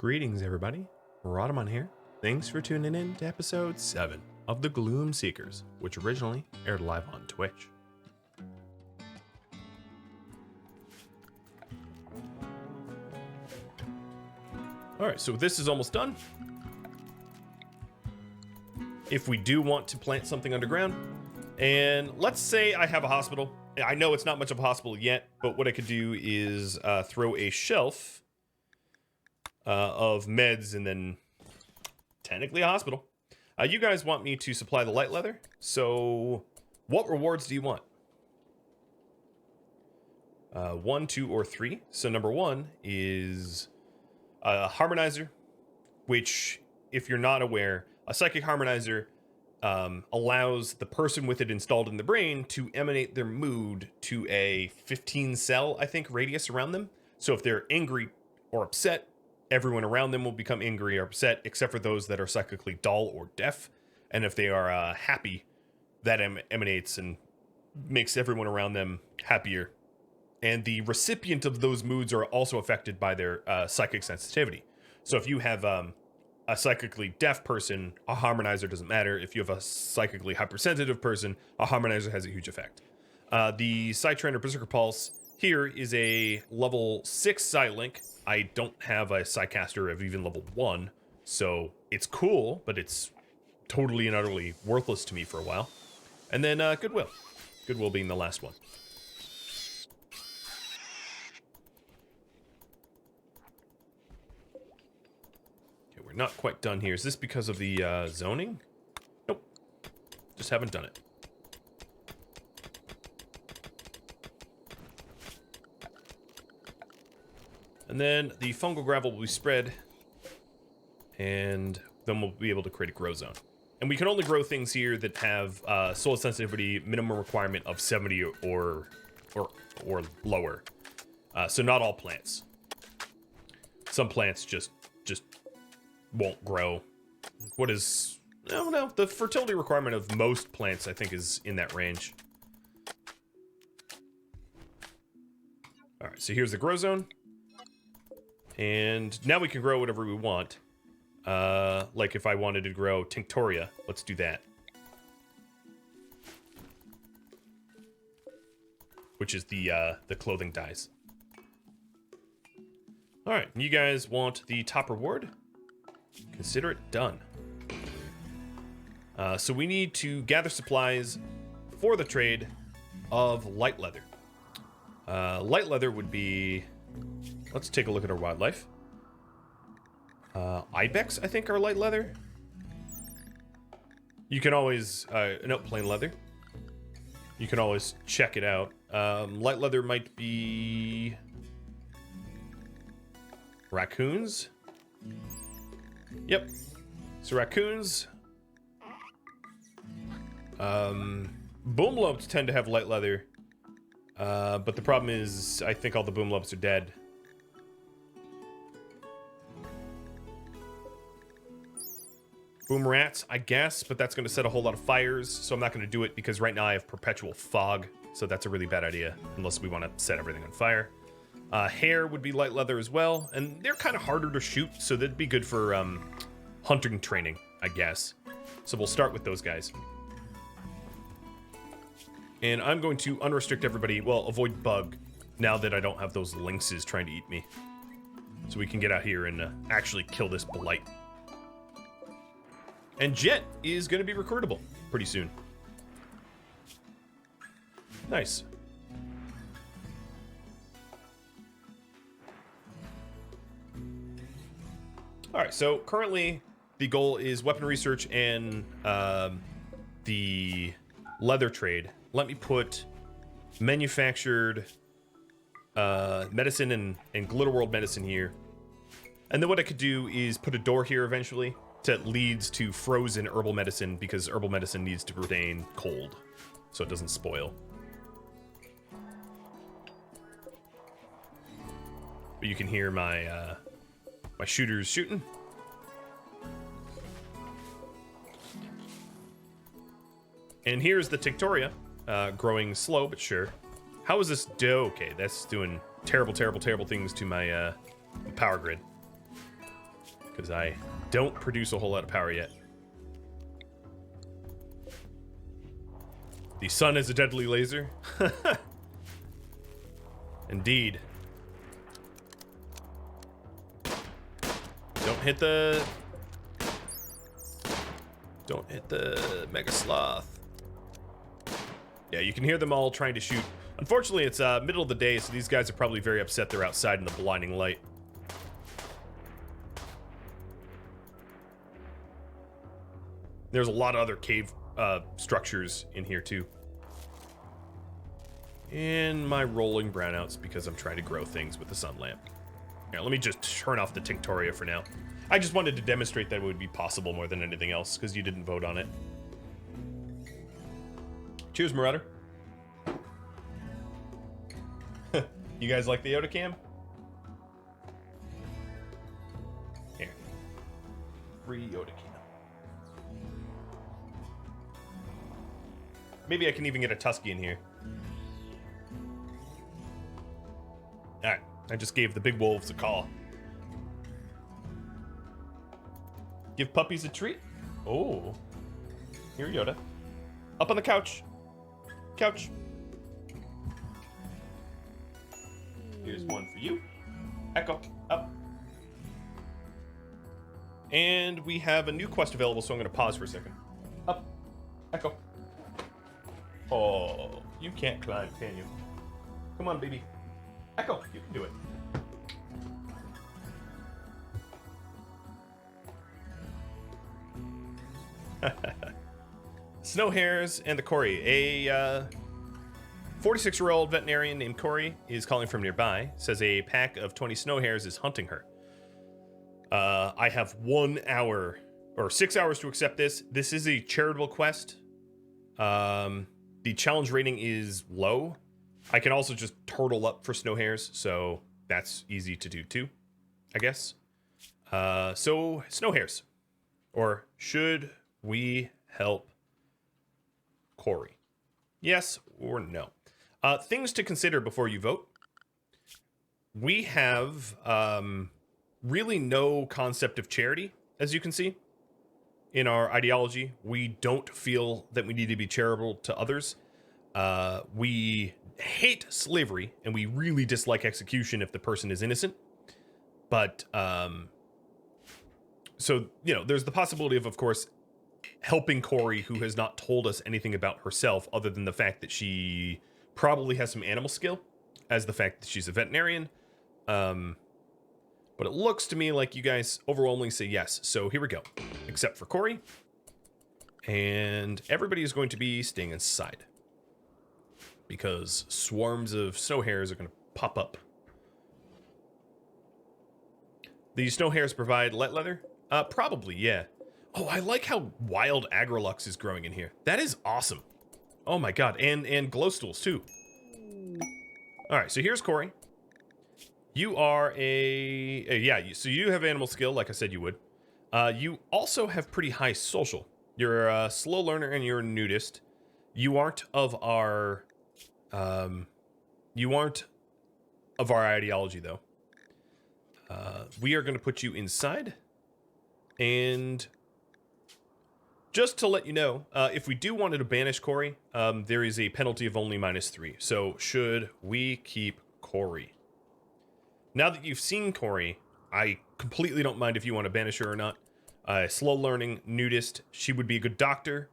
Greetings, everybody. Rhadamant here. Thanks for tuning in to episode 7 of the Gloom Seekers, which originally aired live on Twitch. Alright, so this is almost done. If we do want to plant something underground, and let's say I have a hospital. I know it's not much of a hospital yet, but what I could do is throw a shelf of meds and then technically a hospital. You guys want me to supply the light leather, so what rewards do you want? 1, 2, or 3. So number 1 is a harmonizer, which, if you're not aware, a psychic harmonizer allows the person with it installed in the brain to emanate their mood to a 15 cell, I think, radius around them. So if they're angry or upset, everyone around them will become angry or upset, except for those that are psychically dull or deaf. And if they are happy, that emanates and makes everyone around them happier. And the recipient of those moods are also affected by their psychic sensitivity. So if you have a psychically deaf person, a harmonizer doesn't matter. If you have a psychically hypersensitive person, a harmonizer has a huge effect. The Psytrend or Berserker Pulse here is a level 6 Psylink. I don't have a Psycaster of even level 1, so it's cool, but it's totally and utterly worthless to me for a while. And then Goodwill. Goodwill being the last one. Okay, we're not quite done here. Is this because of the zoning? Nope. Just haven't done it. And then the fungal gravel will be spread, and then we'll be able to create a grow zone. And we can only grow things here that have soil sensitivity minimum requirement of 70 or lower. So not all plants. Some plants just won't grow. What is... No, the fertility requirement of most plants, I think, is in that range. Alright, so here's the grow zone. And now we can grow whatever we want. Like if I wanted to grow Tinctoria, let's do that. Which is the clothing dyes. Alright, you guys want the top reward? Consider it done. So we need to gather supplies for the trade of light leather. Light leather would be... Let's take a look at our wildlife. Ibex, I think, are light leather. You can always... no, plain leather. You can always check it out. Light leather might be... raccoons? Yep. So raccoons... boomlopes tend to have light leather. But the problem is, I think all the boomlopes are dead. Boom rats, I guess, but that's going to set a whole lot of fires, so I'm not going to do it because right now I have perpetual fog, so that's a really bad idea, unless we want to set everything on fire. Hair would be light leather as well, and they're kind of harder to shoot, so that'd be good for hunting training, I guess. So we'll start with those guys. And I'm going to unrestrict everybody, well, avoid bug, now that I don't have those lynxes trying to eat me. So we can get out here and actually kill this blight. And Jet is going to be recruitable pretty soon. Nice. Alright, so currently the goal is weapon research and the leather trade. Let me put manufactured medicine and Glitter World medicine here. And then what I could do is put a door here eventually that leads to frozen herbal medicine, because herbal medicine needs to remain cold so it doesn't spoil. But you can hear my my shooters shooting. And here's the Tinctoria, growing slow but sure. How is this dough? Okay, that's doing terrible things to my power grid. because I don't produce a whole lot of power yet. The sun is a deadly laser. Indeed. Don't hit the Mega Sloth. Yeah, you can hear them all trying to shoot. Unfortunately, it's middle of the day, so these guys are probably very upset they're outside in the blinding light. There's a lot of other cave structures in here too. And my rolling brownouts because I'm trying to grow things with the sun lamp. Here, let me just turn off the Tinctoria for now. I just wanted to demonstrate that it would be possible more than anything else because you didn't vote on it. Cheers, Marauder. You guys like the Yoda cam? Here. Free Yoda cam. Maybe I can even get a Tusky in here. Alright, I just gave the big wolves a call. Give puppies a treat? Oh. Here, Yoda. Up on the couch. Couch. Here's one for you. Echo, up. And we have a new quest available, so I'm going to pause for a second. Up. Echo. Oh, you can't climb, can you? Come on, baby. Echo, you can do it. Snow hares and the Cory. A 46-year-old veterinarian named Cory is calling from nearby. Says a pack of 20 snow hares is hunting her. I have 1 hour or 6 hours to accept this. This is a charitable quest. The challenge rating is low. I can also just turtle up for snow hares, so that's easy to do too, I guess. So, snow hares. Or should we help Cory? Yes or no? Things to consider before you vote. We have really no concept of charity, as you can see. In our ideology, we don't feel that we need to be charitable to others. We hate slavery, and we really dislike execution if the person is innocent. But, so, you know, there's the possibility of course, helping Cory, who has not told us anything about herself other than the fact that she probably has some animal skill, as the fact that she's a veterinarian. But it looks to me like you guys overwhelmingly say yes. So here we go. Except for Cory. And everybody is going to be staying inside. Because swarms of snow hares are going to pop up. The snow hares provide leather? Probably, yeah. Oh, I like how wild Agrolux is growing in here. That is awesome. Oh my god. And glowstools, too. Alright, so here's Cory. You are so you have animal skill, like I said you would. You also have pretty high social. You're a slow learner and you're a nudist. You aren't of our ideology, though. We are going to put you inside. And just to let you know, if we do wanted to banish Cory, there is a penalty of only -3. So should we keep Cory? Now that you've seen Cory, I completely don't mind if you want to banish her or not. Slow learning, nudist. She would be a good doctor.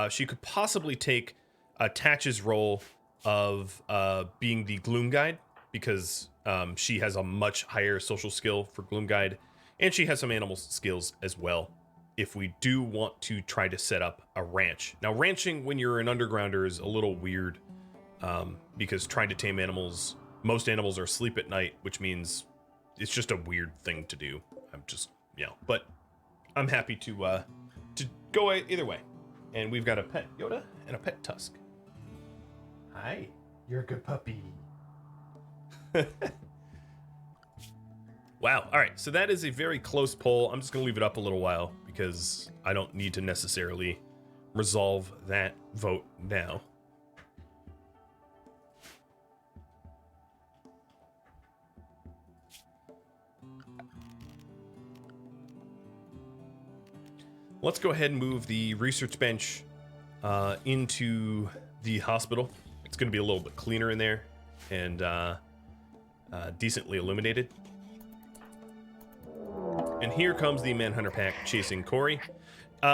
She could possibly take Tatch's role of being the Gloom Guide, because she has a much higher social skill for Gloom Guide, and she has some animal skills as well, if we do want to try to set up a ranch. Now, ranching when you're an undergrounder is a little weird, because trying to tame animals... Most animals are asleep at night, which means it's just a weird thing to do. I'm just, you know, but I'm happy to go either way. And we've got a pet Yoda and a pet Tusk. Hi, you're a good puppy. Wow. All right. So that is a very close poll. I'm just going to leave it up a little while because I don't need to necessarily resolve that vote now. let's go ahead and move the research bench into the hospital. It's going to be a little bit cleaner in there and decently illuminated. And here comes the Manhunter pack chasing Corey.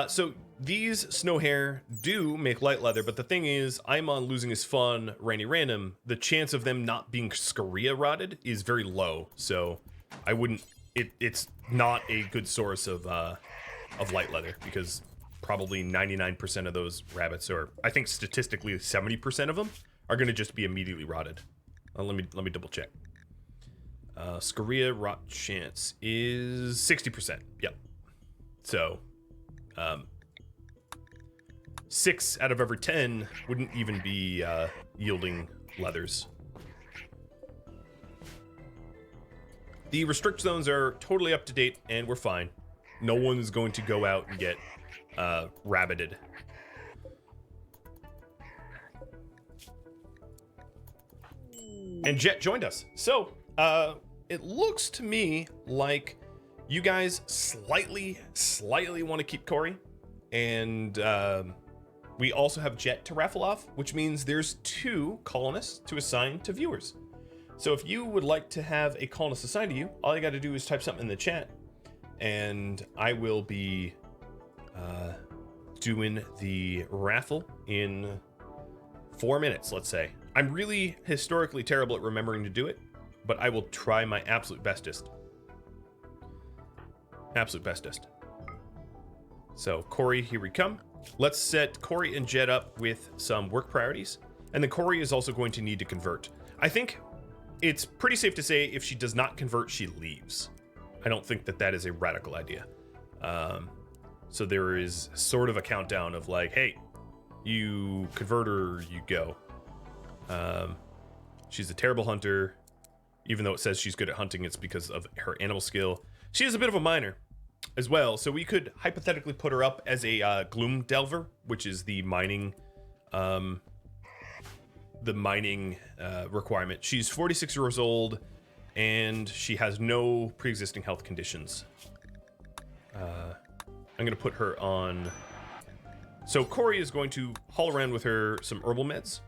So these snow hair do make light leather, but the thing is, I'm on losing his fun, Randy Random. The chance of them not being Scaria rotted is very low, so I wouldn't. It's not a good source of light leather because probably 99% of those rabbits, or I think statistically 70% of them, are going to just be immediately rotted. Let me double check. Scaria rot chance is 60%. Yep. So, 6 out of every 10 wouldn't even be yielding leathers. The restrict zones are totally up to date, and we're fine. No one is going to go out and get rabbited. And Jet joined us. So, it looks to me like you guys slightly want to keep Corey. And we also have Jet to raffle off, which means there's 2 colonists to assign to viewers. So if you would like to have a colonist assigned to you, all you got to do is type something in the chat, and I will be doing the raffle in 4 minutes, let's say. I'm really historically terrible at remembering to do it, but I will try my absolute bestest. Absolute bestest. So Corey, here we come. Let's set Corey and Jet up with some work priorities, and then Corey is also going to need to convert. I think it's pretty safe to say if she does not convert, she leaves. I don't think that is a radical idea. So there is sort of a countdown of like, hey, you convert or you go. She's a terrible hunter. Even though it says she's good at hunting, it's because of her animal skill. She is a bit of a miner as well. So we could hypothetically put her up as a Gloom Delver, which is the mining requirement. She's 46 years old, and she has no pre-existing health conditions. I'm going to put her on... So Corey is going to haul around with her some herbal meds.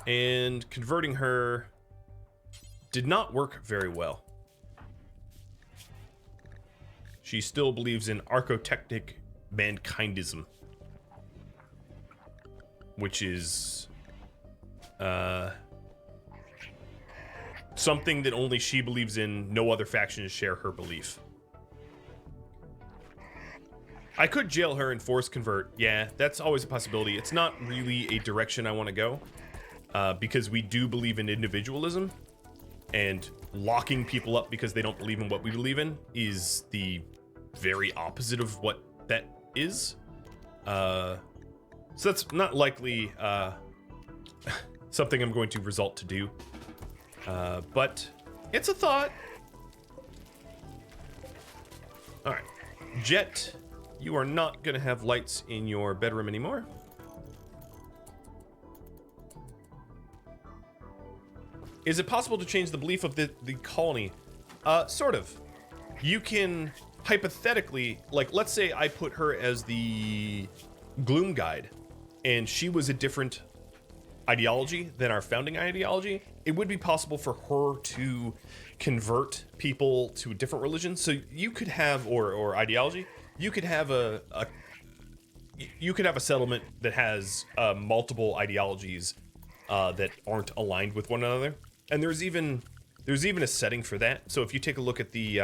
And converting her did not work very well. She still believes in archotectic mankindism, which is something that only she believes in. No other factions share her belief. I could jail her and force convert. Yeah, that's always a possibility. It's not really a direction I want to go, because we do believe in individualism, and locking people up because they don't believe in what we believe in is the very opposite of what that is. So that's not likely something I'm going to result to do. But it's a thought. All right, Jet, you are not going to have lights in your bedroom anymore. Is it possible to change the belief of the colony? Sort of. You can hypothetically, like, let's say I put her as the Gloom Guide, and she was a different ideology than our founding ideology. It would be possible for her to convert people to a different religion. So you could have, or ideology, you could have a settlement that has multiple ideologies that aren't aligned with one another. And there's even a setting for that. So if you take a look at the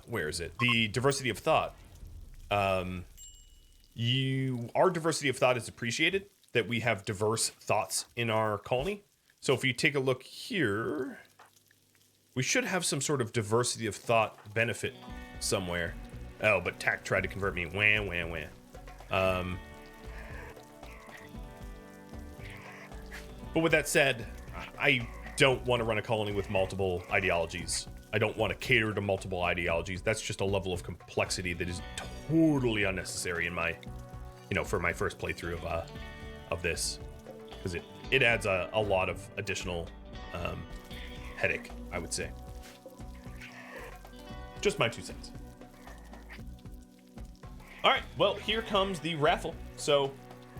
where is it? The diversity of thought. Our diversity of thought is appreciated, that we have diverse thoughts in our colony. So if you take a look here, we should have some sort of diversity of thought benefit somewhere. Oh, but Tack tried to convert me. Wah. But with that said, I don't want to run a colony with multiple ideologies. I don't want to cater to multiple ideologies. That's just a level of complexity that is totally unnecessary in my, for my first playthrough of this, because it adds a lot of additional headache, I would say. Just my 2 cents. All right, well, here comes the raffle. So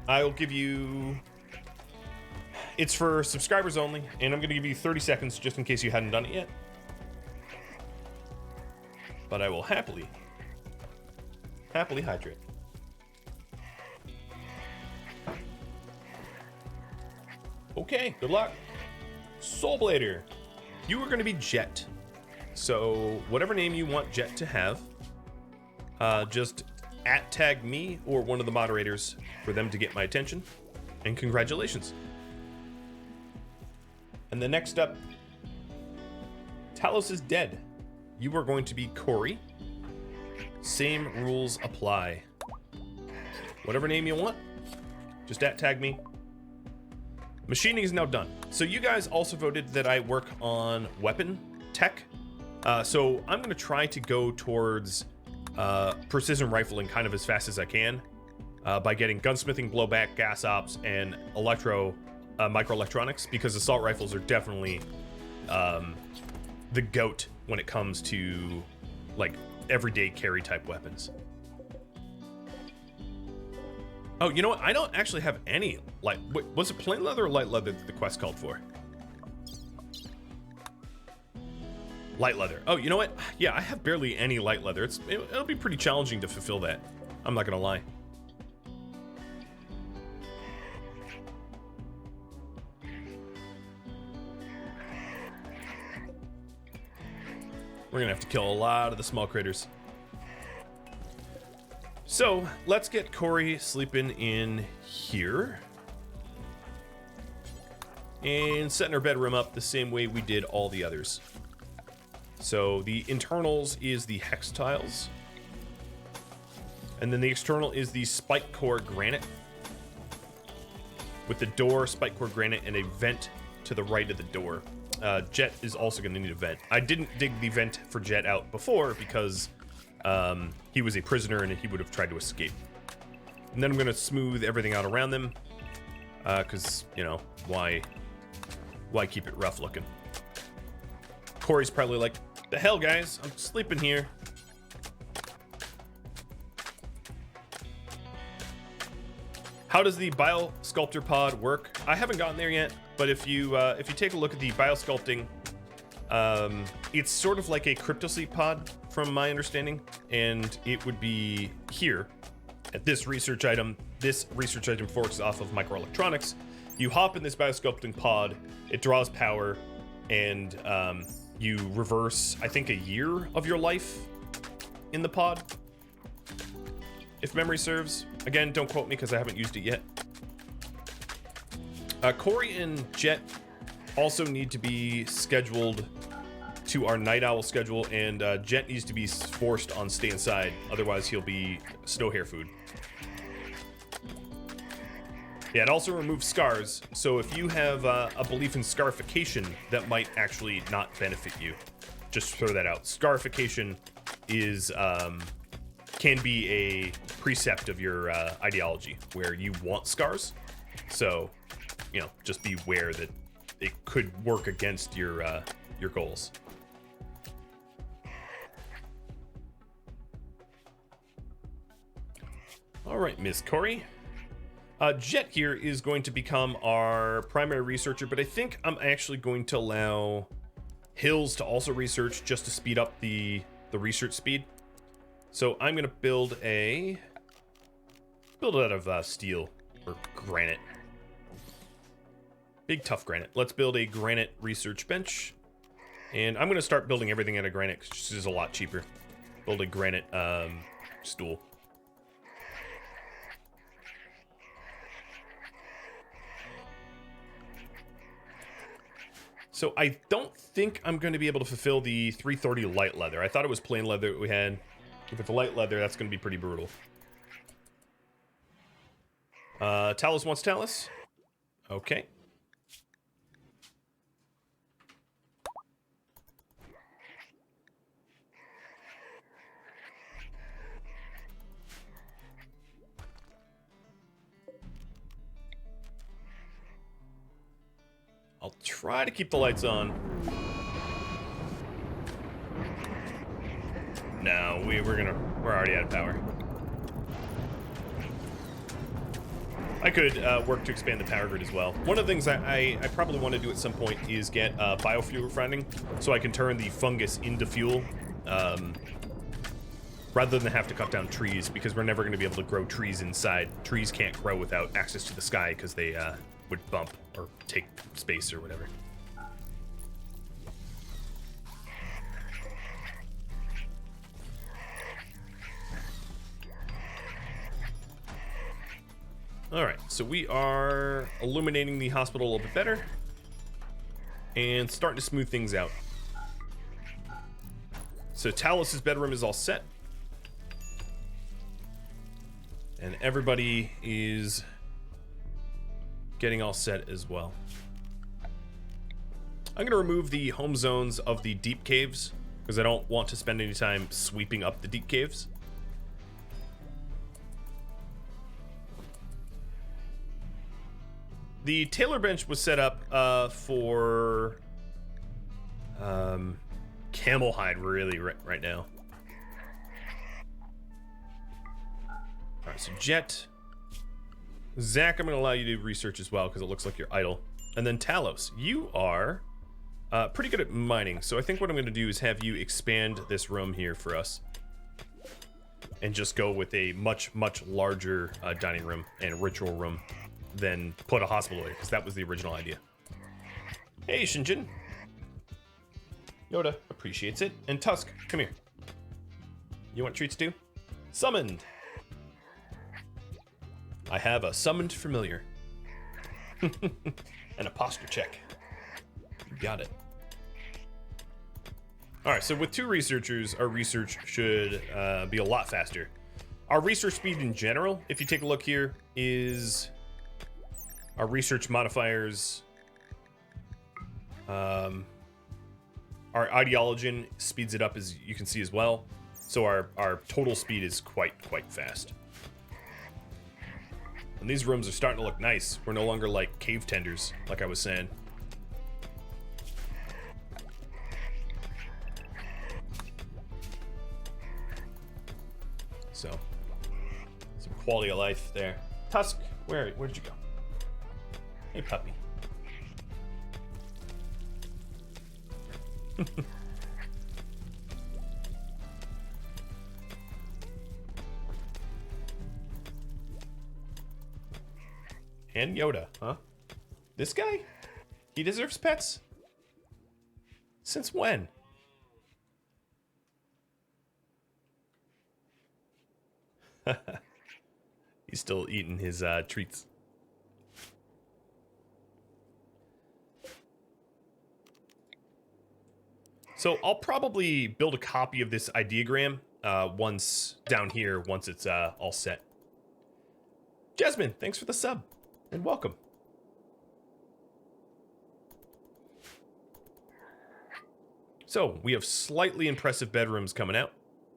I'll give you, it's for subscribers only, and I'm gonna give you 30 seconds just in case you hadn't done it yet. But I will happily hydrate. Okay, good luck. Soulblader, you are gonna be Jet. So whatever name you want Jet to have, just @tag me or one of the moderators for them to get my attention, and congratulations. And the next up, Talos is dead. You are going to be Corey. Same rules apply. Whatever name you want, just @tag me. Machining is now done. So you guys also voted that I work on weapon tech. So I'm gonna try to go towards precision rifling kind of as fast as I can by getting gunsmithing, blowback, gas ops, and microelectronics, because assault rifles are definitely the GOAT when it comes to like everyday carry type weapons. Oh, you know what? I don't actually have any light. Was it plain leather or light leather that the quest called for? Light leather. Oh, you know what? Yeah, I have barely any light leather. It'll be pretty challenging to fulfill that. I'm not gonna lie. We're gonna have to kill a lot of the small critters. So let's get Corey sleeping in here and setting our bedroom up the same way we did all the others. So the internals is the hex tiles, and then the external is the spike core granite with the door, spike core granite, and a vent to the right of the door. Jet is also going to need a vent. I didn't dig the vent for Jet out before because he was a prisoner and he would have tried to escape. And then I'm going to smooth everything out around them because, you know, why keep it rough looking? Corey's probably like, the hell, guys, I'm sleeping here. How does the biosculptor pod work? I haven't gotten there yet, but if you take a look at the biosculpting, it's sort of like a cryptosleep pod from my understanding, and it would be here at this research item. This research item forks off of microelectronics. You hop in this biosculpting pod, it draws power, and you reverse, I think, a year of your life in the pod, if memory serves. Again, don't quote me because I haven't used it yet. Corey and Jet also need to be scheduled to our night owl schedule, and Jet needs to be forced on stay inside, otherwise he'll be snow hare food. Yeah, it also removes scars, so if you have a belief in scarification, that might actually not benefit you. Just throw that out. Scarification is can be a precept of your ideology, where you want scars. So, you know, just beware that it could work against your goals. All right, Miss Corey. Jet here is going to become our primary researcher, but I think I'm actually going to allow Hills to also research just to speed up the research speed. So I'm going to build it out of steel or granite. Big tough granite. Let's build a granite research bench. And I'm going to start building everything out of granite because this is a lot cheaper. Build a granite stool. So I don't think I'm going to be able to fulfill the 330 light leather. I thought it was plain leather that we had. If it's light leather, that's going to be pretty brutal. Talos wants Talos. Okay. I'll try to keep the lights on. No, we're already out of power. I could work to expand the power grid as well. One of the things I probably want to do at some point is get biofuel refining, so I can turn the fungus into fuel, rather than have to cut down trees, because we're never going to be able to grow trees inside. Trees can't grow without access to the sky, because they would bump or take space or whatever. All right, so we are illuminating the hospital a little bit better and starting to smooth things out. So Talos's bedroom is all set. And everybody is getting all set as well. I'm gonna remove the home zones of the deep caves because I don't want to spend any time sweeping up the deep caves. The tailor bench was set up for camel hide, really, right now. All right, so Jet. Zach, I'm going to allow you to do research as well because it looks like you're idle. And then Talos, you are pretty good at mining. So I think what I'm going to do is have you expand this room here for us. And just go with a much, much larger dining room and ritual room than put a hospital here, because that was the original idea. Hey, Shinjin. Yoda appreciates it. And Tusk, come here. You want treats too? Summoned. I have a summoned familiar. And a posture check. You got it. Alright, so with 2 researchers, our research should be a lot faster. Our research speed in general, if you take a look here, is our research modifiers. Our ideology speeds it up, as you can see as well. So our total speed is quite fast. And these rooms are starting to look nice. We're no longer like cave tenders, like I was saying. So, some quality of life there. Tusk, where did you go? Hey, puppy. And Yoda, huh? This guy? He deserves pets? Since when? He's still eating his treats. So I'll probably build a copy of this ideogram once it's all set. Jasmine, thanks for the sub and welcome. So we have slightly impressive bedrooms coming out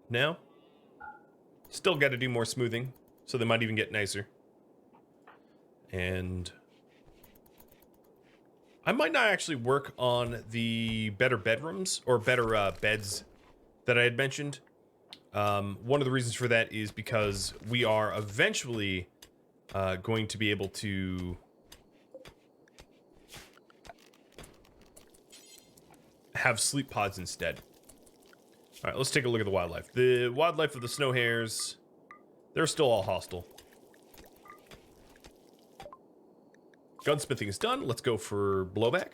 now. Still got to do more smoothing, so they might even get nicer. And I might not actually work on the better bedrooms or better beds that I had mentioned. One of the reasons for that is because we are eventually going to be able to have sleep pods instead. All right, let's take a look at the wildlife. The wildlife of the snow hares, they're still all hostile. Gunsmithing is done. Let's go for blowback.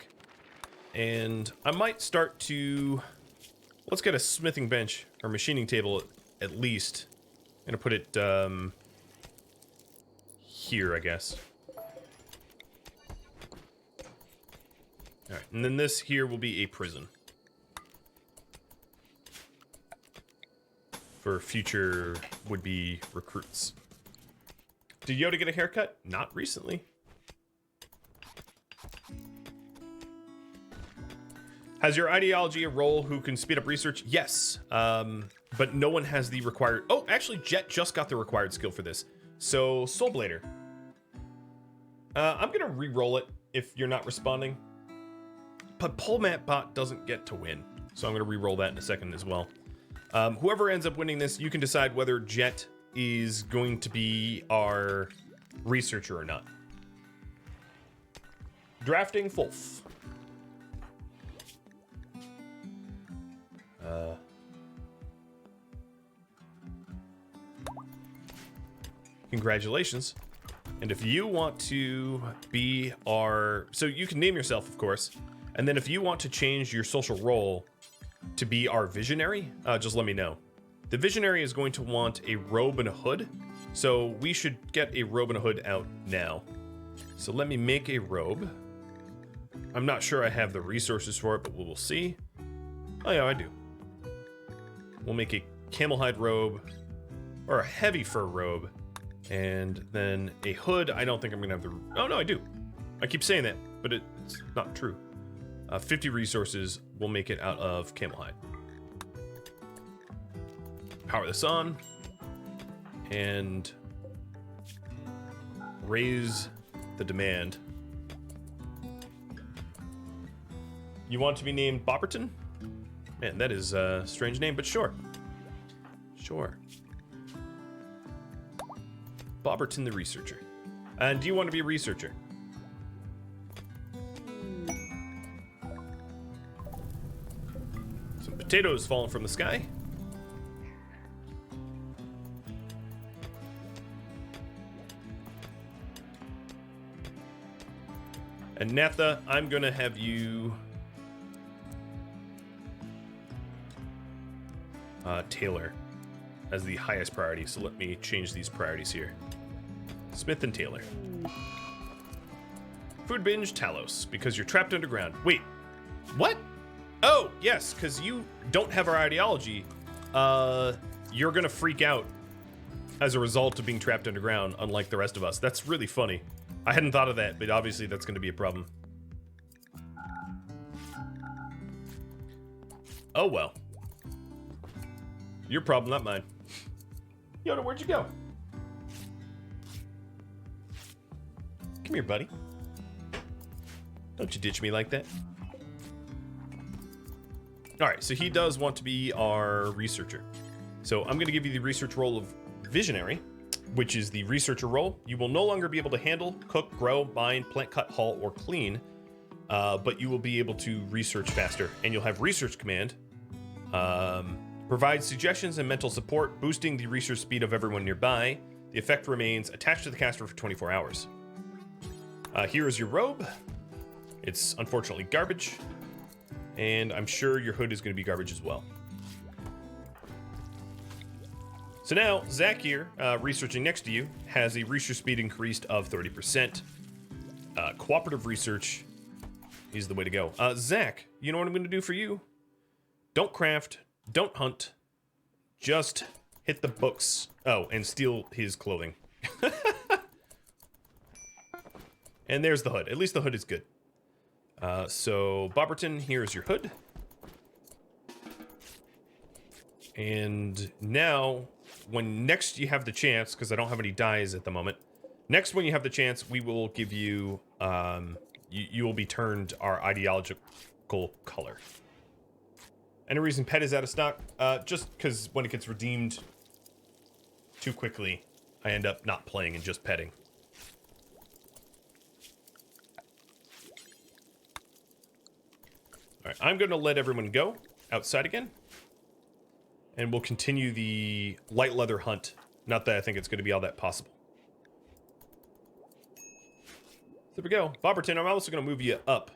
And I might start to... Let's get a smithing bench or machining table at least. I'm going to put it here, I guess. All right, and then this here will be a prison. For future would-be recruits. Did Yoda get a haircut? Not recently. Has your ideology a role who can speed up research? Yes, but no one has the required... Oh, actually, Jet just got the required skill for this. So, Soulblader. I'm going to re-roll it if you're not responding. But Pullmat Bot doesn't get to win. So I'm going to re-roll that in a second as well. Whoever ends up winning this, you can decide whether Jet is going to be our researcher or not. Drafting Fulf. Congratulations. And if you want to be our... So you can name yourself, of course. And then if you want to change your social role to be our visionary, just let me know. The visionary is going to want a robe and a hood. So we should get a robe and a hood out now. So let me make a robe. I'm not sure I have the resources for it, but we'll see. Oh yeah, I do. We'll make a camel hide robe or a heavy fur robe. And then a hood. I don't think I'm gonna have the... Oh no, I do. I keep saying that, but it's not true. 50 resources. We'll make it out of camel hide. Power this on. And raise the demand. You want to be named Bopperton? Man, that is a strange name, but sure. Sure. Bobberton the researcher. And do you want to be a researcher? Some potatoes falling from the sky. And Natha, I'm gonna have you Taylor as the highest priority. So let me change these priorities here. Smith and Taylor. Food binge, Talos, because you're trapped underground. Wait, what? Oh, yes, because you don't have our ideology. You're gonna freak out as a result of being trapped underground, unlike the rest of us. That's really funny. I hadn't thought of that, but obviously that's gonna be a problem. Oh well. Your problem, not mine. Yoda, where'd you go? Come here, buddy. Don't you ditch me like that. Alright, so he does want to be our researcher. So I'm going to give you the research role of visionary, which is the researcher role. You will no longer be able to handle, cook, grow, mine, plant, cut, haul, or clean, but you will be able to research faster, and you'll have research command. Provide suggestions and mental support, boosting the research speed of everyone nearby. The effect remains attached to the caster for 24 hours. Here is your robe. It's unfortunately garbage. And I'm sure your hood is going to be garbage as well. So now, Zach here, researching next to you, has a research speed increased of 30%. Cooperative research is the way to go. Zach, you know what I'm going to do for you? Don't craft, don't hunt, just hit the books. Oh, and steal his clothing. And there's the hood. At least the hood is good. So, Bobberton, here's your hood. And now, when next you have the chance, because I don't have any dyes at the moment, next when you have the chance, we will give you, you will be turned our ideological color. Any reason pet is out of stock? Just because when it gets redeemed too quickly, I end up not playing and just petting. Alright, I'm going to let everyone go outside again. And we'll continue the light leather hunt. Not that I think it's going to be all that possible. There we go. Bobberton, I'm also going to move you up.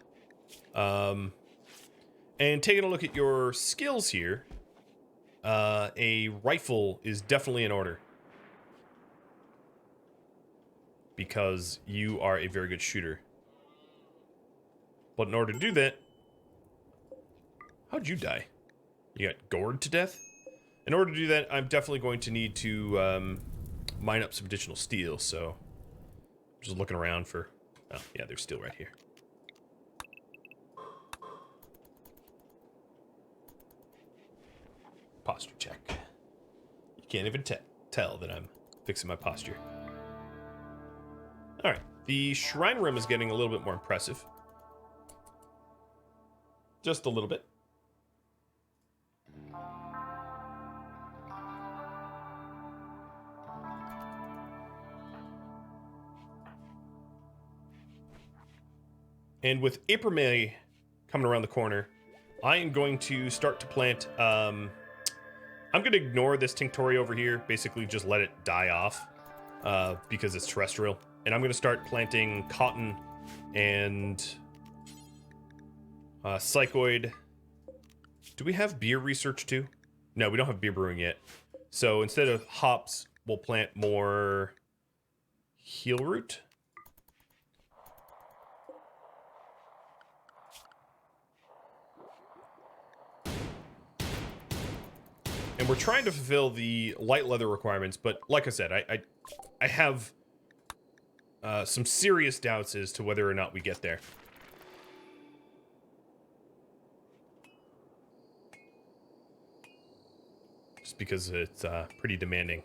And taking a look at your skills here, a rifle is definitely in order. Because you are a very good shooter. But in order to do that... How'd you die? You got gored to death? In order to do that, I'm definitely going to need to mine up some additional steel, so... I'm just looking around for... Oh, yeah, there's steel right here. Posture check. You can't even tell that I'm fixing my posture. Alright, the shrine room is getting a little bit more impressive. Just a little bit. And with April, May coming around the corner, I am going to start to plant, I'm going to ignore this Tinctoria over here, basically just let it die off, because it's terrestrial. And I'm going to start planting cotton and psychoid. Do we have beer research too? No, we don't have beer brewing yet. So instead of hops, we'll plant more heel root. And we're trying to fulfill the light leather requirements, but like I said, I have some serious doubts as to whether or not we get there. Just because it's pretty demanding.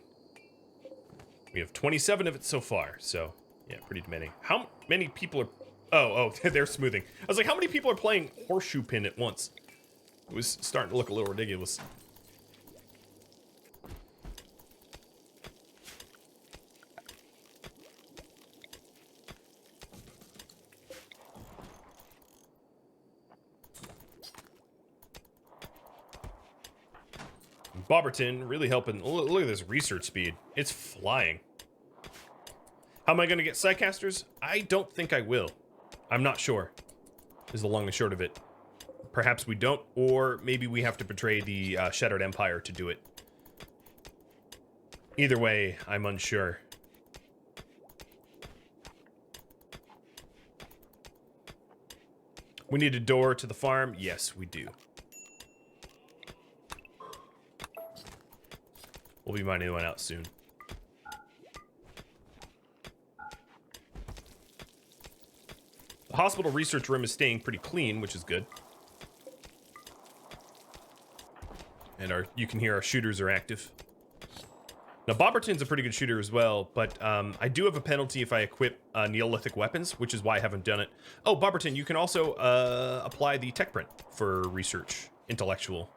We have 27 of it so far, so yeah, pretty demanding. How many people are... Oh, they're smoothing. I was like, how many people are playing horseshoe pin at once? It was starting to look a little ridiculous. Bobberton really helping. Look at this research speed. It's flying. How am I going to get sidecasters? I don't think I will. I'm not sure, is the long and short of it. Perhaps we don't, or maybe we have to betray the Shattered Empire to do it. Either way, I'm unsure. We need a door to the farm? Yes, we do. We'll be mining one out soon. The hospital research room is staying pretty clean, which is good. And you can hear our shooters are active. Now, Bobberton's a pretty good shooter as well, but I do have a penalty if I equip Neolithic weapons, which is why I haven't done it. Oh, Bobberton, you can also apply the tech print for research, intellectual.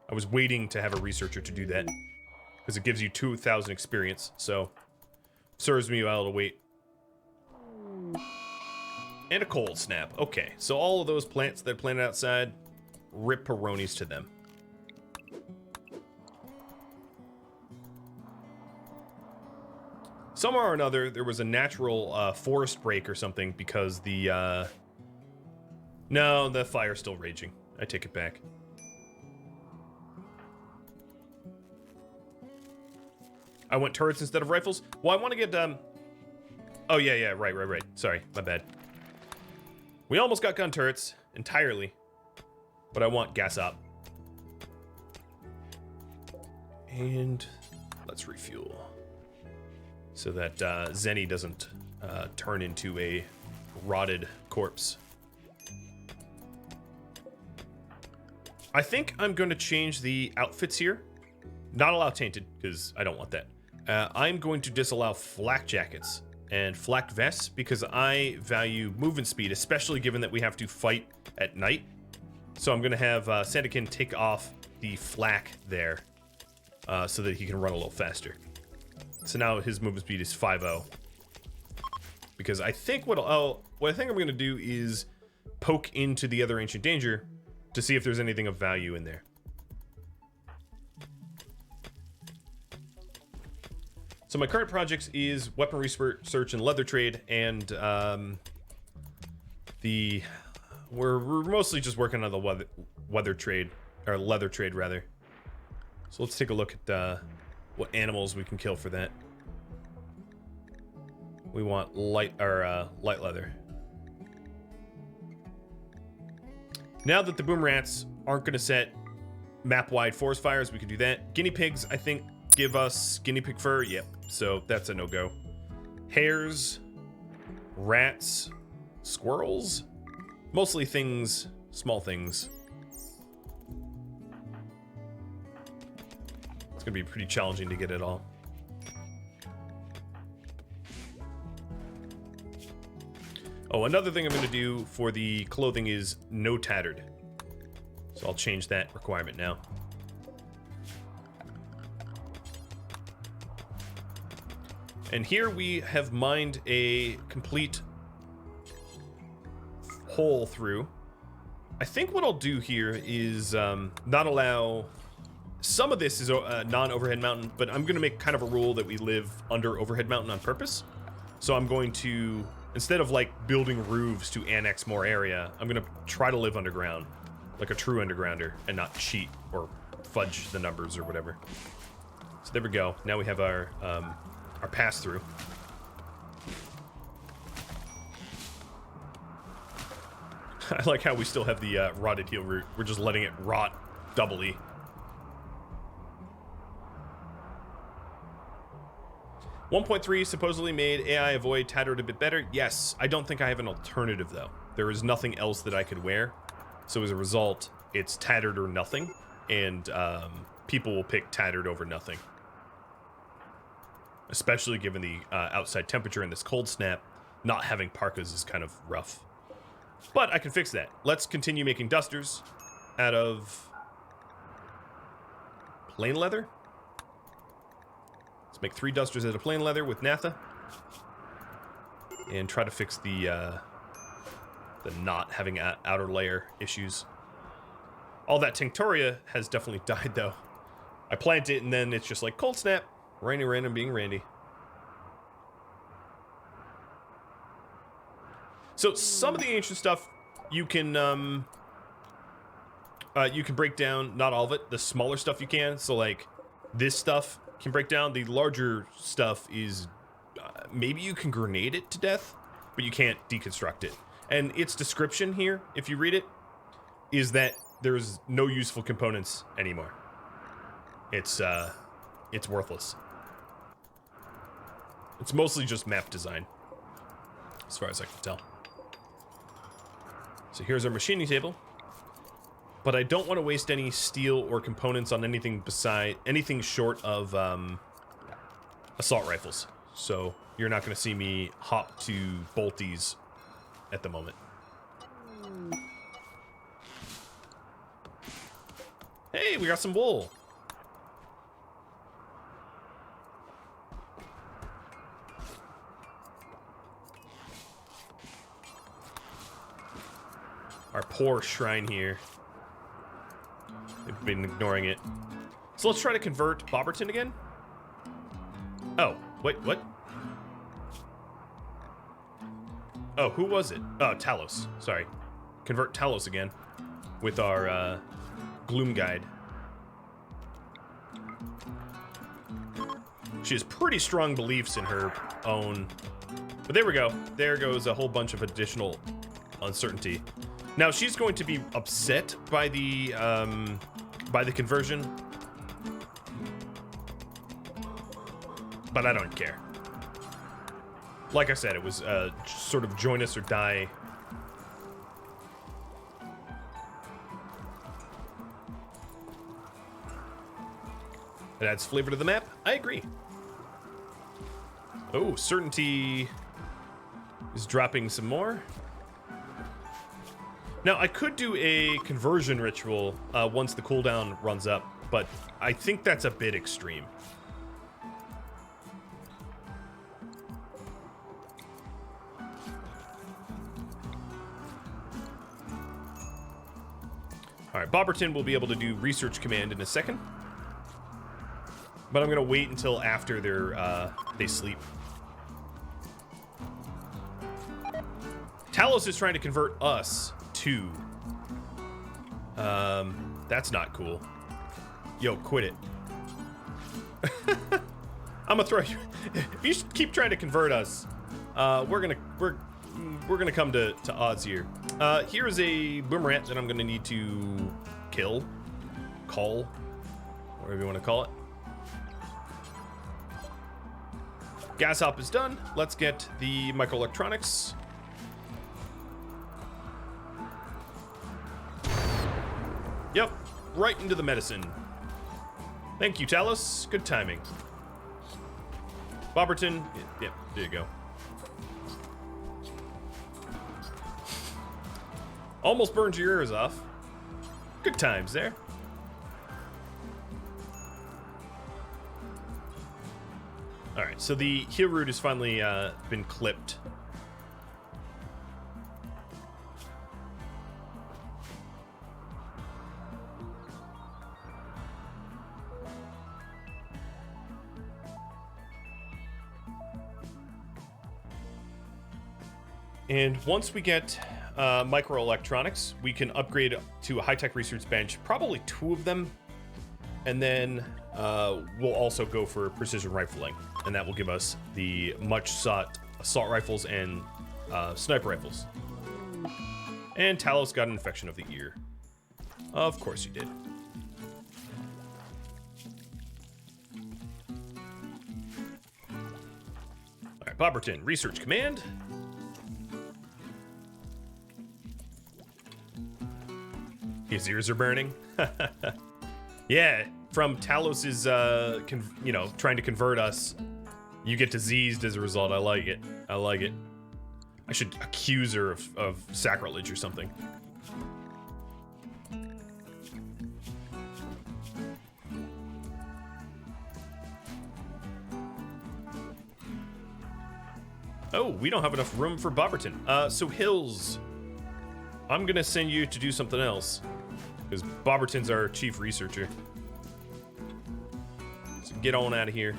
I was waiting to have a researcher to do that, because it gives you 2,000 experience, so serves me well to wait. And a cold snap. Okay, so all of those plants that are planted outside, rip Peronis to them. Somehow or another, there was a natural forest break or something because the... No, the fire's still raging. I take it back. I want turrets instead of rifles? Well, I want to get... Oh, yeah, right. Sorry, my bad. We almost got gun turrets entirely, but I want gas up. And let's refuel so that Zenny doesn't turn into a rotted corpse. I think I'm going to change the outfits here. Not allow tainted, because I don't want that. I'm going to disallow flak jackets and flak vests because I value movement speed, especially given that we have to fight at night. So I'm going to have Sandakin take off the flak there so that he can run a little faster. So now his movement speed is 5.0. Because I think what I think I'm going to do is poke into the other Ancient Danger to see if there's anything of value in there. So my current projects is weapon research and leather trade, and we're mostly just working on the weather trade, or leather trade rather. So let's take a look at what animals we can kill for that. We want light leather. Now that the boom rats aren't going to set map-wide forest fires, we can do that. Guinea pigs, I think, give us guinea pig fur. Yep, so that's a no-go. Hares, rats, squirrels, mostly things, small things. It's gonna be pretty challenging to get it all. Oh, another thing I'm gonna do for the clothing is no tattered. So I'll change that requirement now. And here we have mined a complete hole through. I think what I'll do here is not allow... Some of this is a non-overhead mountain, but I'm going to make kind of a rule that we live under overhead mountain on purpose. So I'm going to, instead of like building roofs to annex more area, I'm going to try to live underground, like a true undergrounder, and not cheat or fudge the numbers or whatever. So there we go. Now we have our pass-through. I like how we still have the rotted heel root. We're just letting it rot doubly. .3 supposedly made AI avoid tattered a bit better. Yes, I don't think I have an alternative though. There is nothing else that I could wear. So as a result, it's tattered or nothing. And people will pick tattered over nothing. Especially given the outside temperature and this cold snap, not having parkas is kind of rough. But I can fix that. Let's continue making dusters out of plain leather. Let's make 3 dusters out of plain leather with naphtha. And try to fix the not having outer layer issues. All that Tinctoria has definitely died though. I plant it and then it's just like cold snap. Rainy random being Randy. So some of the ancient stuff you can break down, not all of it. The smaller stuff you can. So like this stuff can break down. The larger stuff is maybe you can grenade it to death, but you can't deconstruct it. And its description here, if you read it, is that there's no useful components anymore. It's worthless. It's mostly just map design, as far as I can tell. So here's our machining table. But I don't want to waste any steel or components on anything short of assault rifles. So you're not going to see me hop to bolties at the moment. Hey, we got some wool. Our poor shrine here. They've been ignoring it. So let's try to convert Bobberton again. Oh, wait, what? Oh, who was it? Oh, Talos. Sorry. Convert Talos again with our Gloom Guide. She has pretty strong beliefs in her own. But there we go. There goes a whole bunch of additional uncertainty. Now she's going to be upset by the conversion, but I don't care. Like I said, it was sort of join us or die. It adds flavor to the map. I agree. Oh, certainty is dropping some more. Now, I could do a conversion ritual once the cooldown runs up, but I think that's a bit extreme. All right, Bobberton will be able to do research command in a second, but I'm going to wait until after they sleep. Talos is trying to convert us to. That's not cool. Yo, quit it. I'm gonna throw you. If you keep trying to convert us, we're gonna come to odds here. Here's a boomerang that I'm gonna need to call, whatever you want to call it. Gas hop is done. Let's get the microelectronics. Yep, right into the medicine. Thank you, Talos. Good timing. Bobberton. Yep, there you go. Almost burned your ears off. Good times there. Alright, so the heel root has finally been clipped. And once we get microelectronics, we can upgrade to a high-tech research bench, probably 2 of them. And then we'll also go for precision rifling. And that will give us the much-sought assault rifles and sniper rifles. And Talos got an infection of the ear. Of course you did. All right, Bobberton, Research Command. His ears are burning. Yeah, from Talos's, trying to convert us, you get diseased as a result. I like it. I like it. I should accuse her of sacrilege or something. Oh, we don't have enough room for Bobberton. So Hills, I'm gonna send you to do something else, because Bobberton's our chief researcher. So get on out of here.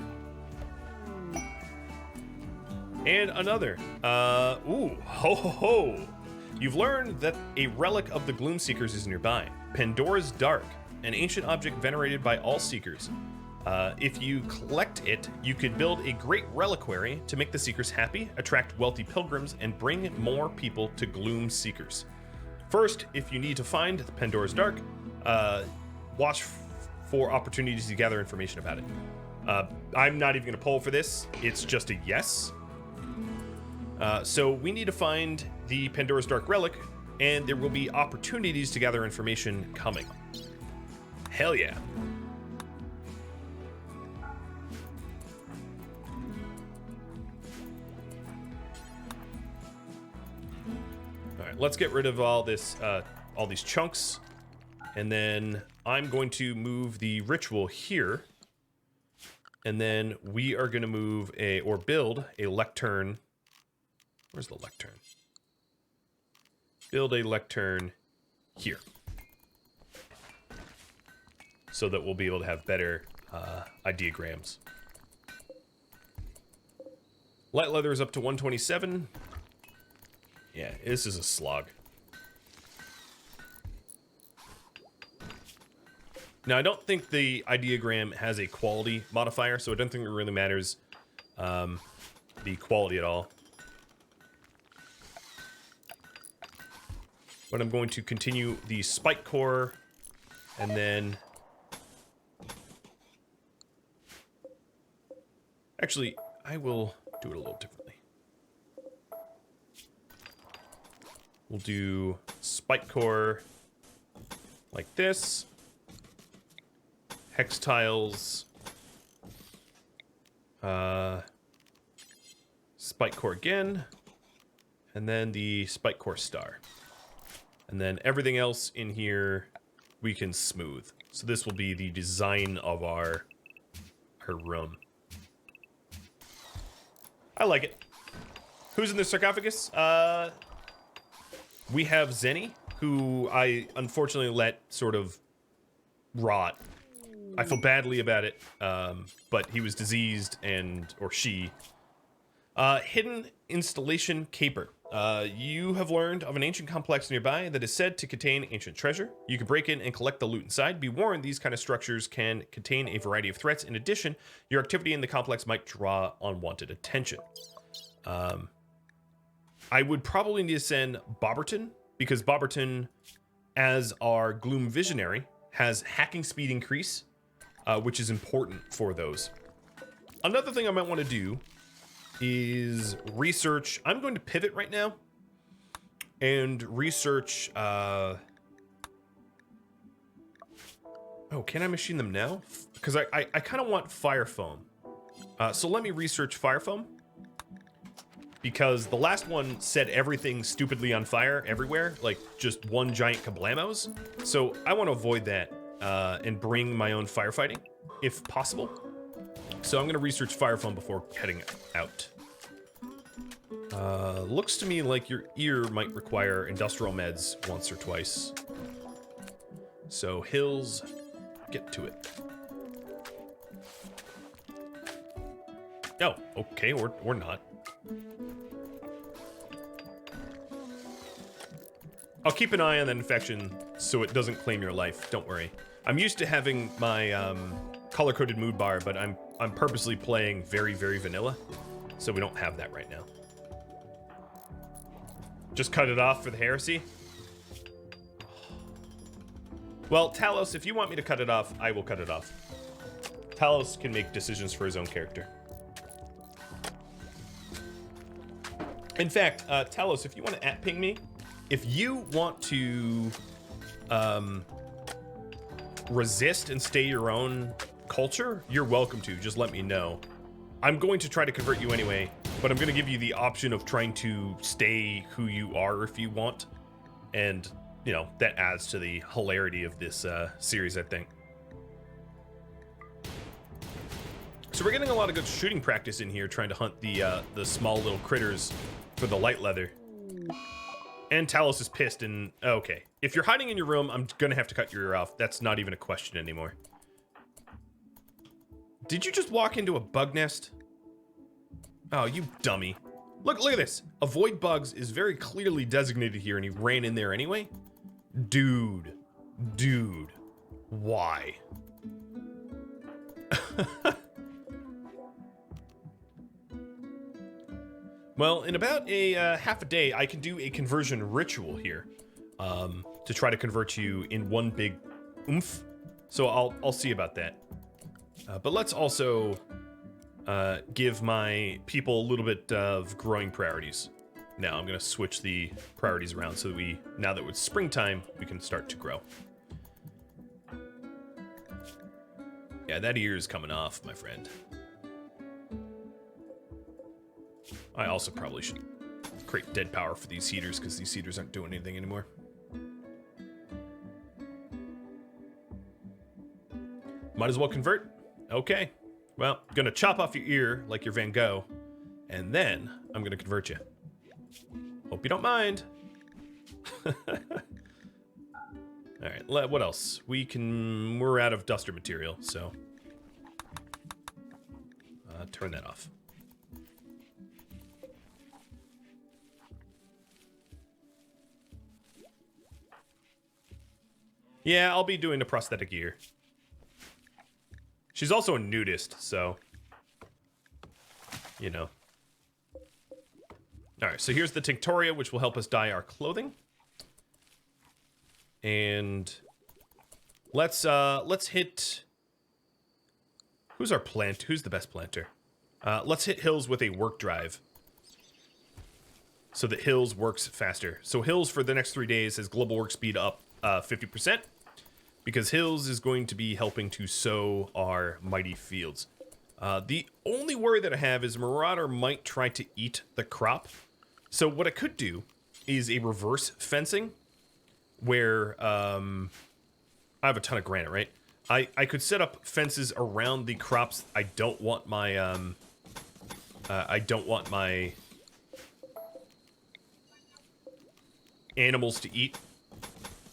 And another. Ooh, ho ho ho. You've learned that a relic of the Gloom Seekers is nearby. Pandora's Dark, an ancient object venerated by all Seekers. If you collect it, you could build a great reliquary to make the Seekers happy, attract wealthy pilgrims, and bring more people to Gloom Seekers. First, if you need to find Pandora's Dark, watch for opportunities to gather information about it. I'm not even going to poll for this. It's just a yes. So we need to find the Pandora's Dark relic, and there will be opportunities to gather information coming. Hell yeah. Let's get rid of all this, all these chunks, and then I'm going to move the ritual here, and then we are going to move build a lectern. Where's the lectern? Build a lectern here, so that we'll be able to have better ideograms. Light leather is up to 127. Yeah, this is a slog. Now, I don't think the ideogram has a quality modifier, so I don't think it really matters the quality at all. But I'm going to continue the spike core, and then... Actually, I will do it a little differently. We'll do spike core like this. Hex tiles. Spike core again. And then the spike core star. And then everything else in here we can smooth. So this will be the design of our room. I like it. Who's in the sarcophagus? We have Zenny, who I unfortunately let sort of rot. I feel badly about it, but he was diseased or she. Hidden installation caper. You have learned of an ancient complex nearby that is said to contain ancient treasure. You can break in and collect the loot inside. Be warned, these kind of structures can contain a variety of threats. In addition, your activity in the complex might draw unwanted attention. I would probably need to send Bobberton, because Bobberton, as our Gloom Visionary, has hacking speed increase, which is important for those. Another thing I might want to do is research. I'm going to pivot right now and research. Oh, can I machine them now? Because I kind of want fire foam. So let me research fire foam. Because the last one set everything stupidly on fire everywhere, like just one giant kablamos. So I want to avoid that and bring my own firefighting, if possible. So I'm going to research fire foam before heading out. Looks to me like your ear might require industrial meds once or twice. So Hills, get to it. Oh, okay, or not. I'll keep an eye on that infection so it doesn't claim your life. Don't worry. I'm used to having my color-coded mood bar, but I'm purposely playing very, very vanilla, so we don't have that right now. Just cut it off for the heresy? Well, Talos, if you want me to cut it off, I will cut it off. Talos can make decisions for his own character. In fact, Talos, if you want to @ping me, if you want to resist and stay your own culture, you're welcome to. Just let me know. I'm going to try to convert you anyway, but I'm going to give you the option of trying to stay who you are if you want. And, you know, that adds to the hilarity of this series, I think. So we're getting a lot of good shooting practice in here, trying to hunt the small little critters for the light leather. And Talos is pissed and... Okay. If you're hiding in your room, I'm going to have to cut your ear off. That's not even a question anymore. Did you just walk into a bug nest? Oh, you dummy. Look at this. Avoid bugs is very clearly designated here, and he ran in there anyway? Dude. Why? Well, in about a half a day, I can do a conversion ritual here to try to convert you in one big oomph. So I'll see about that. But let's also give my people a little bit of growing priorities. Now I'm going to switch the priorities around so that now that it's springtime, we can start to grow. Yeah, that ear is coming off, my friend. I also probably should create dead power for these heaters because these heaters aren't doing anything anymore. Might as well convert. Okay. Well, gonna chop off your ear like your Van Gogh, and then I'm gonna convert you. Hope you don't mind. Alright, what else? We're out of duster material, so turn that off. Yeah, I'll be doing the prosthetic ear. She's also a nudist, so, you know. All right, so here's the Tinctoria, which will help us dye our clothing. And let's hit... Who's our plant? Who's the best planter? Let's hit Hills with a work drive so that Hills works faster. So Hills for the next 3 days has global work speed up 50%. Because Hills is going to be helping to sow our mighty fields. The only worry that I have is Marauder might try to eat the crop. So what I could do is a reverse fencing where I have a ton of granite, right? I could set up fences around the crops I don't want my animals to eat.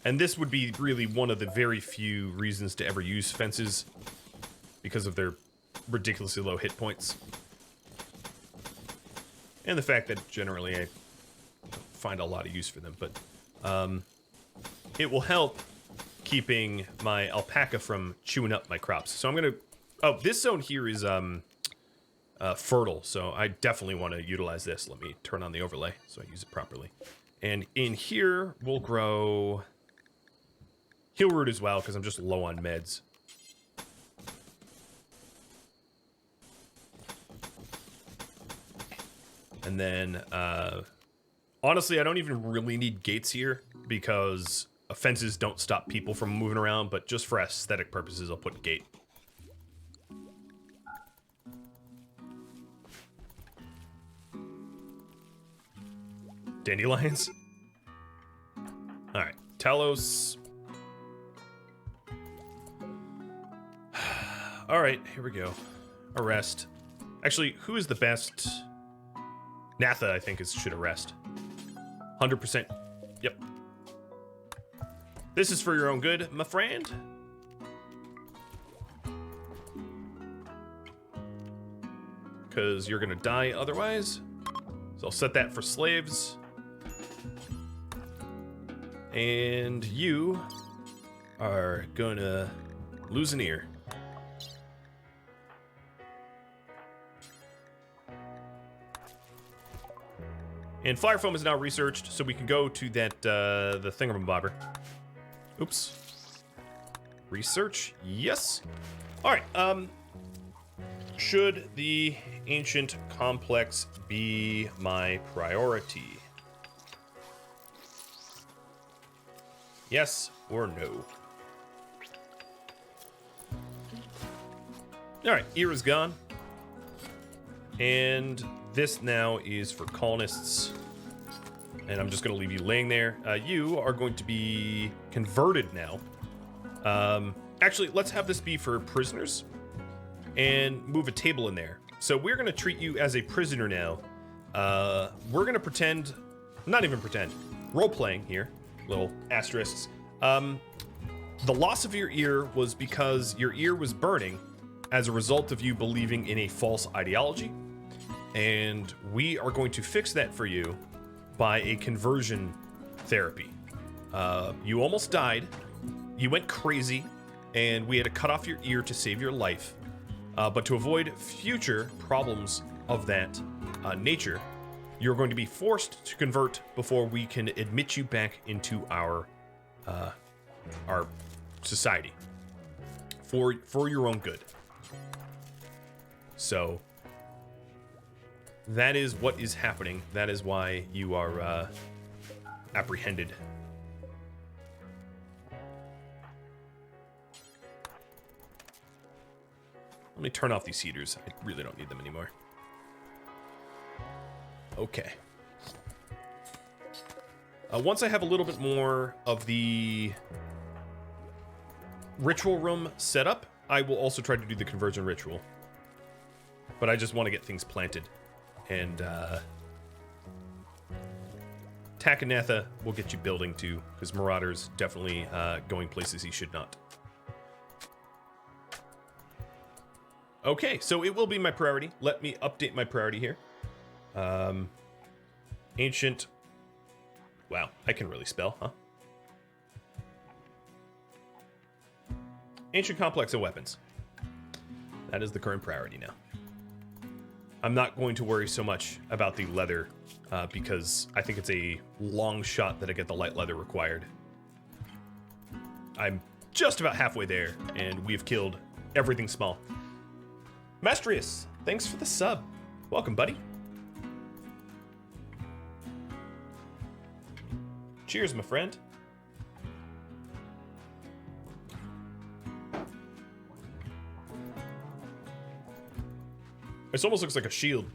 And this would be really one of the very few reasons to ever use fences because of their ridiculously low hit points. And the fact that generally I don't find a lot of use for them, but it will help keeping my alpaca from chewing up my crops. So I'm gonna... Oh, this zone here is fertile, so I definitely want to utilize this. Let me turn on the overlay so I use it properly. And in here, we'll grow... Heal root as well, because I'm just low on meds. And then, honestly, I don't even really need gates here, because fences don't stop people from moving around, but just for aesthetic purposes, I'll put a gate. Dandelions? Alright, Talos... Alright, here we go. Arrest. Actually, who is the best? Natha, I think, should arrest. 100%. Yep. This is for your own good, my friend. Because you're gonna die otherwise. So I'll set that for slaves. And you are gonna lose an ear. And fire foam is now researched, so we can go to that, the thingamabobber. Oops. Research, yes. All right, should the ancient complex be my priority? Yes or no? All right, ear is gone. And this now is for colonists. And I'm just going to leave you laying there. You are going to be converted now. Actually, let's have this be for prisoners. And move a table in there. So we're going to treat you as a prisoner now. We're going to pretend... Not even pretend. Role-playing here. Little asterisks. The loss of your ear was because your ear was burning as a result of you believing in a false ideology. And we are going to fix that for you by a conversion therapy. You almost died. You went crazy, and we had to cut off your ear to save your life. But to avoid future problems of that nature, you're going to be forced to convert before we can admit you back into our society for your own good. So that is what is happening. That is why you are apprehended. Let me turn off these heaters. I really don't need them anymore. Okay. Once I have a little bit more of the ritual room set up, I will also try to do the conversion ritual. But I just want to get things planted. And Takanatha will get you building too, because Marauder's definitely going places he should not. Okay, so it will be my priority. Let me update my priority here. Ancient. Wow, I can really spell, huh? Ancient complex of weapons. That is the current priority now. I'm not going to worry so much about the leather because I think it's a long shot that I get the light leather required. I'm just about halfway there, and we've killed everything small. Mastrius, thanks for the sub. Welcome, buddy. Cheers, my friend. This almost looks like a shield.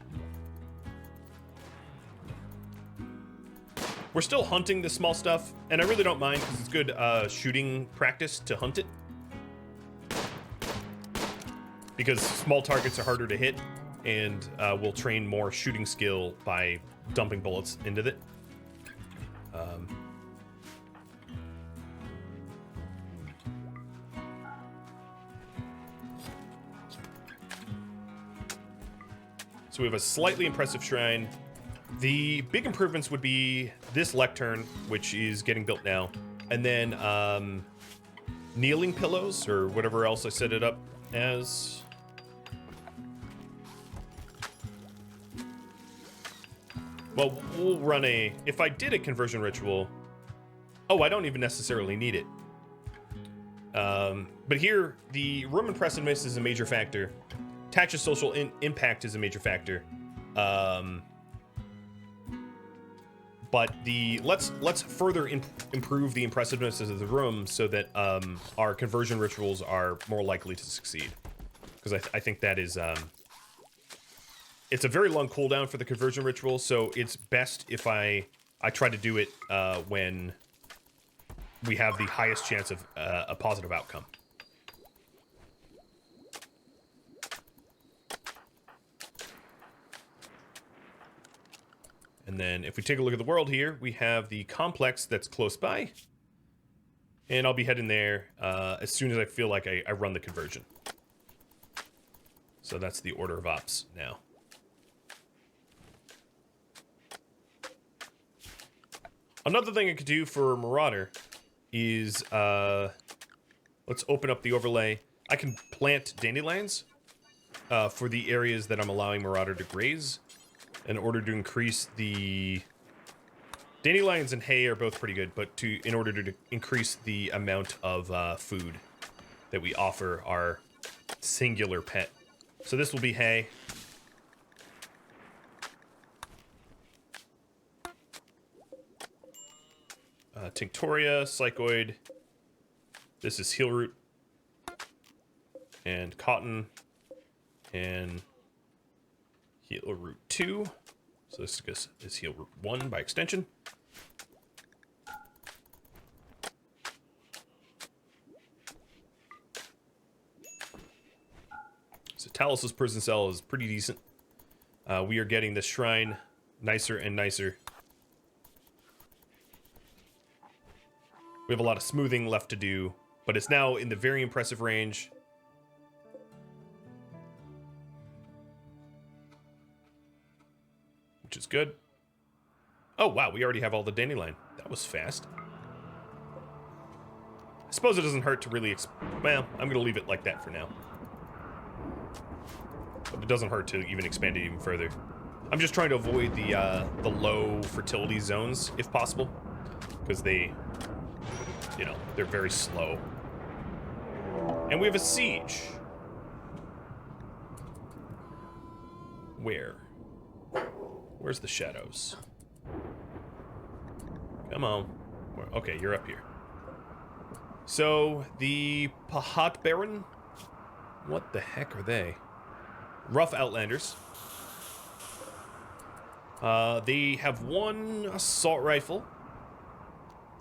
We're still hunting the small stuff, and I really don't mind because it's good shooting practice to hunt it. Because small targets are harder to hit, and we'll train more shooting skill by dumping bullets into it. So we have a slightly impressive shrine. The big improvements would be this lectern, which is getting built now, and then kneeling pillows, or whatever else I set it up as. Well, we'll run a... If I did a conversion ritual... Oh, I don't even necessarily need it. But here, the room impressiveness is a major factor. Tatch's social impact is a major factor. But the let's further improve the impressiveness of the room so that our conversion rituals are more likely to succeed. Because I think that is... It's a very long cooldown for the conversion ritual, so it's best if I try to do it when we have the highest chance of a positive outcome. And then if we take a look at the world here, we have the complex that's close by. And I'll be heading there as soon as I feel like I run the conversion. So that's the order of ops now. Another thing I could do for Marauder is, let's open up the overlay. I can plant dandelions for the areas that I'm allowing Marauder to graze in order to increase the... Dandelions and hay are both pretty good, but in order to increase the amount of food that we offer our singular pet. So this will be hay. Tinctoria, Psychoid. This is Heel Root. And Cotton. And Heel Root 2. So this is Heel Root 1 by extension. So Talos' prison cell is pretty decent. We are getting this shrine nicer and nicer. We have a lot of smoothing left to do, but it's now in the very impressive range. Which is good. Oh, wow, we already have all the dandelion. That was fast. I suppose it doesn't hurt to really... well, I'm going to leave it like that for now. But it doesn't hurt to even expand it even further. I'm just trying to avoid the low fertility zones, if possible. Because they... you know, they're very slow. And we have a siege. Where? Where's the shadows? Come on. Okay, you're up here. So, the Pahat Baron? What the heck are they? Rough Outlanders. They have one assault rifle.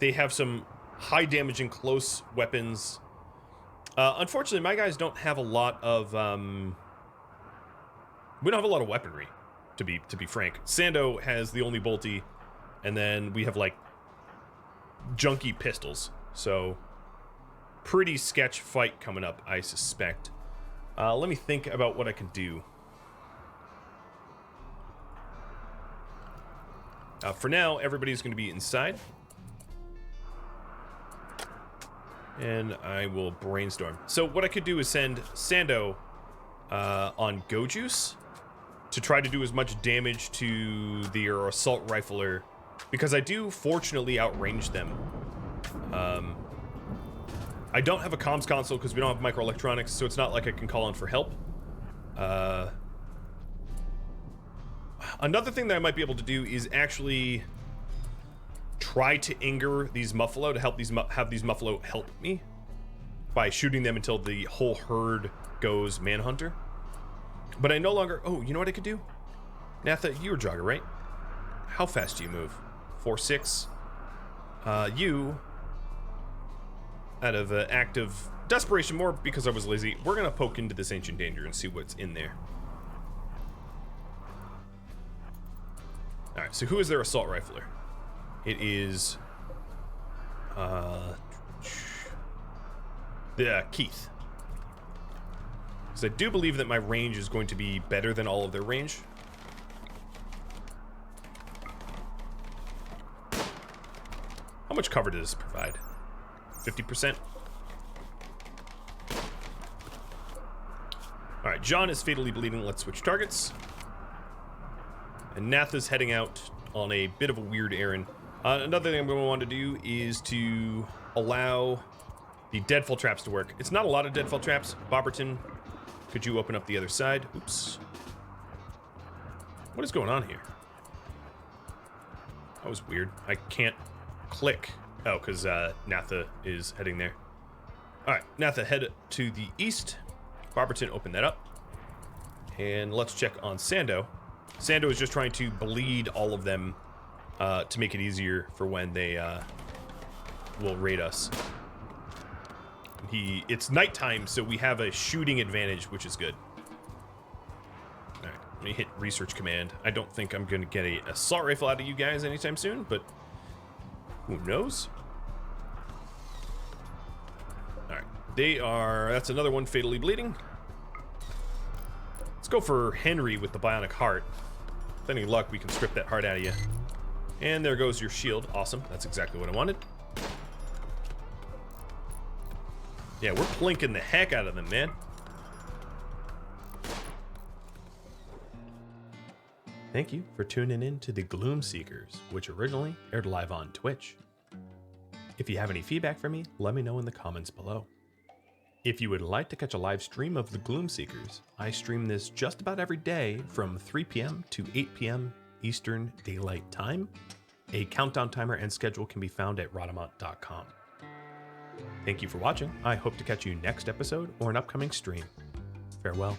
They have some high damage and close weapons. Unfortunately, my guys don't have a lot of, we don't have a lot of weaponry, to be frank. Sando has the only bolty, and then we have, like, junky pistols. So, pretty sketch fight coming up, I suspect. Let me think about what I can do. For now, everybody's going to be inside. And I will brainstorm. So what I could do is send Sando on Go Juice to try to do as much damage to their assault rifler, because I do fortunately outrange them. I don't have a comms console because we don't have microelectronics, so it's not like I can call in for help. Another thing that I might be able to do is actually try to anger these Muffalo to help have these Muffalo help me by shooting them until the whole herd goes Manhunter. But I no longer... oh, you know what I could do? Natha, you're a jogger, right? How fast do you move? 4'6". You, out of act of desperation, more because I was lazy, we're gonna poke into this Ancient Danger and see what's in there. Alright, so who is their assault rifler? It is... Keith. Because I do believe that my range is going to be better than all of their range. How much cover does this provide? 50%? Alright, John is fatally bleeding. Let's switch targets. And Natha's heading out on a bit of a weird errand. Another thing I'm going to want to do is to allow the deadfall traps to work. It's not a lot of deadfall traps. Bobberton, could you open up the other side? Oops. What is going on here? That was weird. I can't click. Oh, because Natha is heading there. Alright, Natha, head to the east. Bobberton, open that up. And let's check on Sando. Sando is just trying to bleed all of them to make it easier for when they will raid us. It's nighttime, so we have a shooting advantage, which is good. Alright, let me hit research command. I don't think I'm going to get an assault rifle out of you guys anytime soon, but who knows? Alright, that's another one fatally bleeding. Let's go for Henry with the bionic heart. With any luck, we can strip that heart out of you. And there goes your shield. Awesome. That's exactly what I wanted. Yeah, we're plinking the heck out of them, man. Thank you for tuning in to the Gloom Seekers, which originally aired live on Twitch. If you have any feedback for me, let me know in the comments below. If you would like to catch a live stream of the Gloom Seekers, I stream this just about every day from 3 p.m. to 8 p.m. Eastern Daylight Time. A countdown timer and schedule can be found at Rhadamant.com. Thank you for watching. I hope to catch you next episode or an upcoming stream. Farewell.